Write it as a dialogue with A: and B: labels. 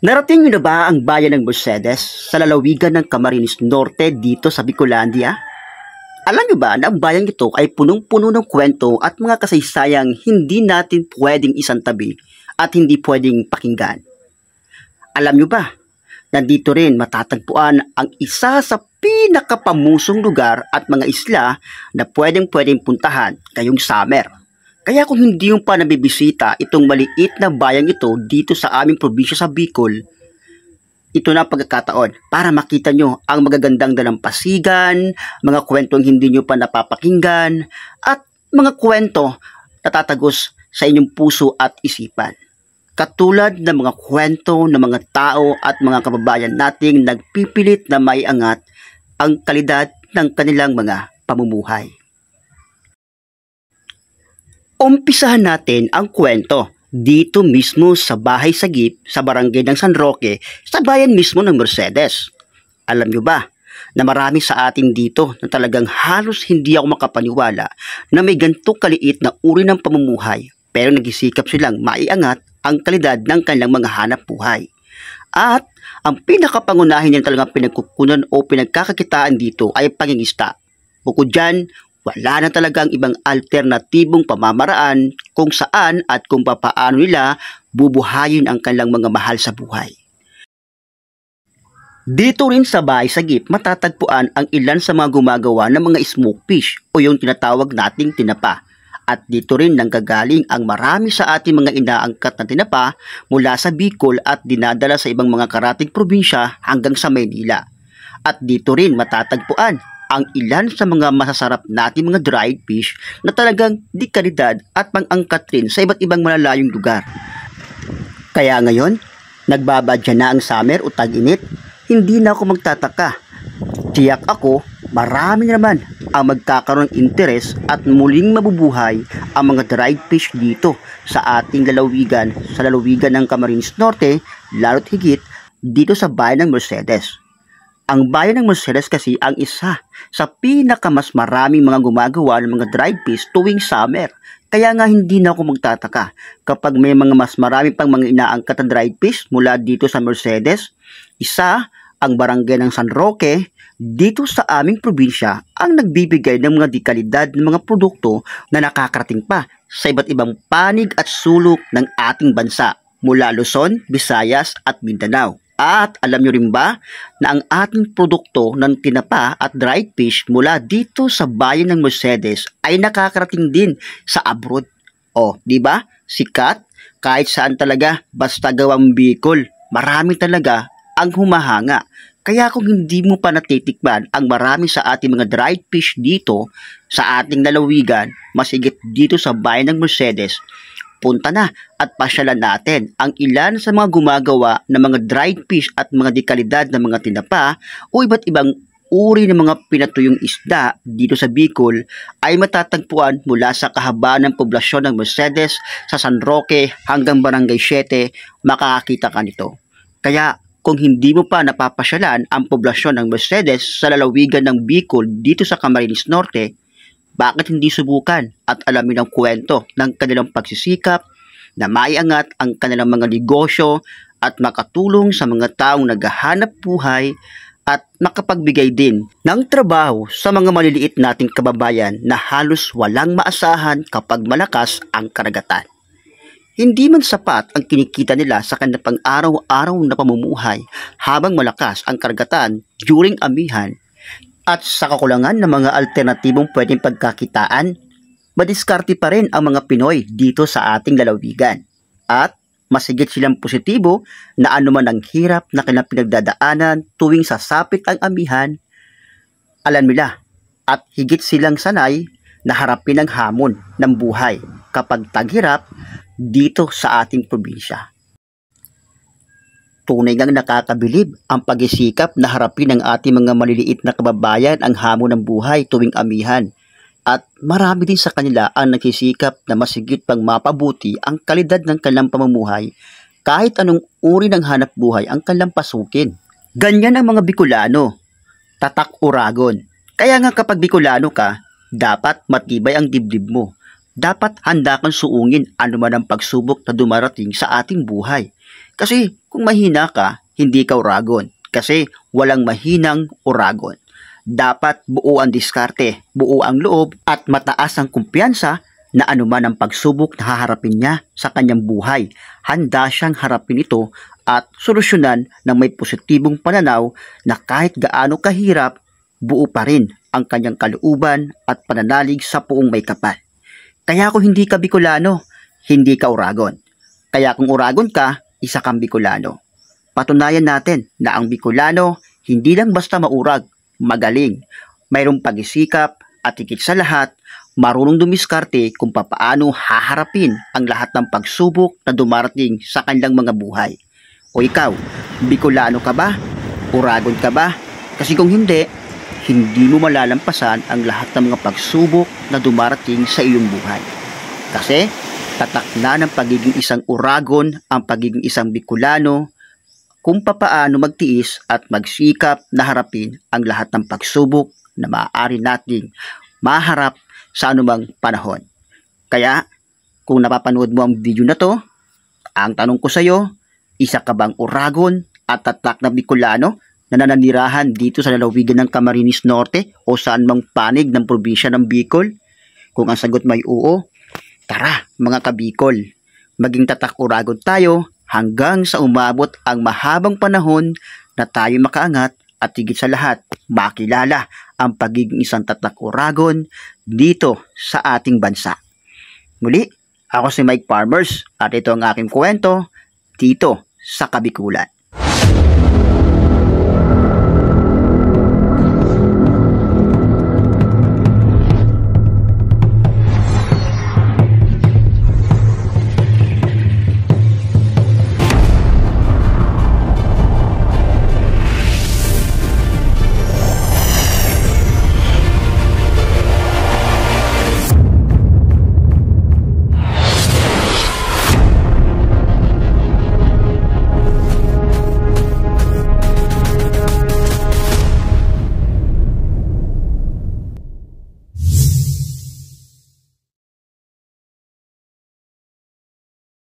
A: Narating niyo na ba ang bayan ng Mercedes sa lalawigan ng Camarines Norte dito sa Bicolandia? Alam niyo ba na ang bayang ito ay punong-puno ng kwento at mga kasaysayang hindi natin pwedeng isantabi at hindi pwedeng pakinggan? Alam niyo ba, nandito rin matatagpuan ang isa sa pinakapamusong lugar at mga isla na pwedeng puntahan ngayong summer. Kaya kung hindi yung pa nabibisita itong maliit na bayang ito dito sa aming probinsya sa Bicol, ito na ang pagkakataon para makita nyo ang magagandang dalampasigan, mga kwentong hindi nyo pa napapakinggan, at mga kwento na tatagos sa inyong puso at isipan. Katulad ng mga kwento ng mga tao at mga kababayan nating nagpipilit na maiangat ang kalidad ng kanilang mga pamumuhay. Umpisahan natin ang kwento dito mismo sa bahay sagip sa barangay ng San Roque sa bayan mismo ng Mercedes. Alam nyo ba na marami sa atin dito na talagang halos hindi ako makapaniwala na may ganitong kaliit na uri ng pamumuhay pero nagisikap silang maiangat ang kalidad ng kanilang mga hanap buhay. At ang pinakapangunahin niya talagang pinagkukunan o pinagkakakitaan dito ay pangingisda. Bukod dyan, wala na talagang ibang alternatibong pamamaraan kung saan at kung papaano nila bubuhayin ang kanilang mga mahal sa buhay. Dito rin sa bahay sagip matatagpuan ang ilan sa mga gumagawa ng mga smoke fish o yung tinatawag nating tinapa. At dito rin nanggagaling ang marami sa ating mga inaangkat na tinapa mula sa Bicol at dinadala sa ibang mga karating probinsya hanggang sa Maynila. At dito rin matatagpuan ang ilan sa mga masasarap nating mga dried fish na talagang di kalidad at pang-angkat rin sa iba't ibang malalayong lugar. Kaya ngayon, nagbabadya na ang summer o tag-init, hindi na ako magtataka. Tiyak ako, marami naman ang magkakaroon ng interes at muling mabubuhay ang mga dried fish dito sa ating lalawigan, sa lalawigan ng Camarines Norte, lalo't higit dito sa bayan ng Mercedes. Ang bayan ng Mercedes kasi ang isa sa pinakamas maraming mga gumagawa ng mga dried fish tuwing summer. Kaya nga hindi na ako magtataka kapag may mga mas marami pang mga inaangkat na dried fish mula dito sa Mercedes. Isa, ang barangay ng San Roque, dito sa aming probinsya ang nagbibigay ng mga dekalidad ng mga produkto na nakakarating pa sa iba't ibang panig at sulok ng ating bansa mula Luzon, Visayas at Mindanao. At alam nyo rin ba na ang ating produkto ng tinapa at dried fish mula dito sa bayan ng Mercedes ay nakakarating din sa abroad? O, di ba? Sikat kahit saan talaga basta gawang Bicol. Marami talaga ang humahanga. Kaya kung hindi mo pa natitikman ang marami sa ating mga dried fish dito sa ating lalawigan, masigit dito sa bayan ng Mercedes, punta na at pasyalan natin ang ilan sa mga gumagawa ng mga dried fish at mga dekalidad na mga tinapa o iba't ibang uri ng mga pinatuyong isda dito sa Bicol ay matatagpuan mula sa kahabaan ng poblasyon ng Mercedes sa San Roque hanggang Barangay 7, makakakita ka nito. Kaya kung hindi mo pa napapasyalan ang poblasyon ng Mercedes sa lalawigan ng Bicol dito sa Camarines Norte, bakit hindi subukan at alamin ang kwento ng kanilang pagsisikap na maiangat ang kanilang mga negosyo at makatulong sa mga taong naghahanap buhay at makapagbigay din ng trabaho sa mga maliliit nating kababayan na halos walang maasahan kapag malakas ang karagatan. Hindi man sapat ang kinikita nila sa kanilang pang-araw-araw na pamumuhay habang malakas ang karagatan during amihan, at sa kakulangan ng mga alternatibong pwedeng pagkakitaan, madiskarte pa rin ang mga Pinoy dito sa ating lalawigan. At masigit silang positibo na anuman ang hirap na kanilang pinagdadaanan tuwing sasapit ang amihan, alam nila at higit silang sanay na harapin ang hamon ng buhay kapag taghirap dito sa ating probinsya. Tunay ngang nakakabilib ang pagsisikap na harapin ng ating mga maliliit na kababayan ang hamon ng buhay tuwing amihan. At marami din sa kanila ang nagsisikap na masigit pang mapabuti ang kalidad ng kanilang pamumuhay kahit anong uri ng hanap buhay ang kanilang pasukin. Ganyan ang mga Bicolano, tatak uragon. Kaya nga kapag Bicolano ka, dapat matibay ang dibdib mo. Dapat handa kang suungin anuman ang pagsubok na dumarating sa ating buhay. Kasi kung mahina ka, hindi ka uragon. Kasi walang mahinang uragon. Dapat buo ang diskarte, buo ang loob at mataas ang kumpiyansa na anuman ang pagsubok na haharapin niya sa kanyang buhay. Handa siyang harapin ito at solusyonan ng may positibong pananaw na kahit gaano kahirap, buo pa rin ang kanyang kalooban at pananalig sa puong may kapal. Kaya kung hindi ka Bicolano, hindi ka uragon. Kaya kung uragon ka, isa kang Bicolano. Patunayan natin na ang Bicolano hindi lang basta maurag, magaling, mayroong pag-isikap at higit sa lahat, marunong dumiskarte kung papaano haharapin ang lahat ng pagsubok na dumarating sa kanilang mga buhay. O ikaw, Bicolano ka ba? Uragon ka ba? Kasi kung hindi mo malalampasan ang lahat ng mga pagsubok na dumarating sa iyong buhay. Kasi tatak na ng pagiging isang uragon ang pagiging isang Bicolano kung papaano magtiis at magsikap na harapin ang lahat ng pagsubok na maaari nating maharap sa anumang panahon. Kaya, kung napapanood mo ang video na to, ang tanong ko sa iyo, isa ka bang uragon at tatak na Bicolano na nananirahan dito sa lalawigan ng Camarines Norte o saan mang panig ng probinsya ng Bicol? Kung ang sagot may oo, tara mga ka-Bicol, maging tatak uragon tayo hanggang sa umabot ang mahabang panahon na tayo makaangat at higit sa lahat, makilala ang pagiging isang tatak uragon dito sa ating bansa. Muli, ako si Mike Farmers at ito ang aking kwento dito sa Kabikulan.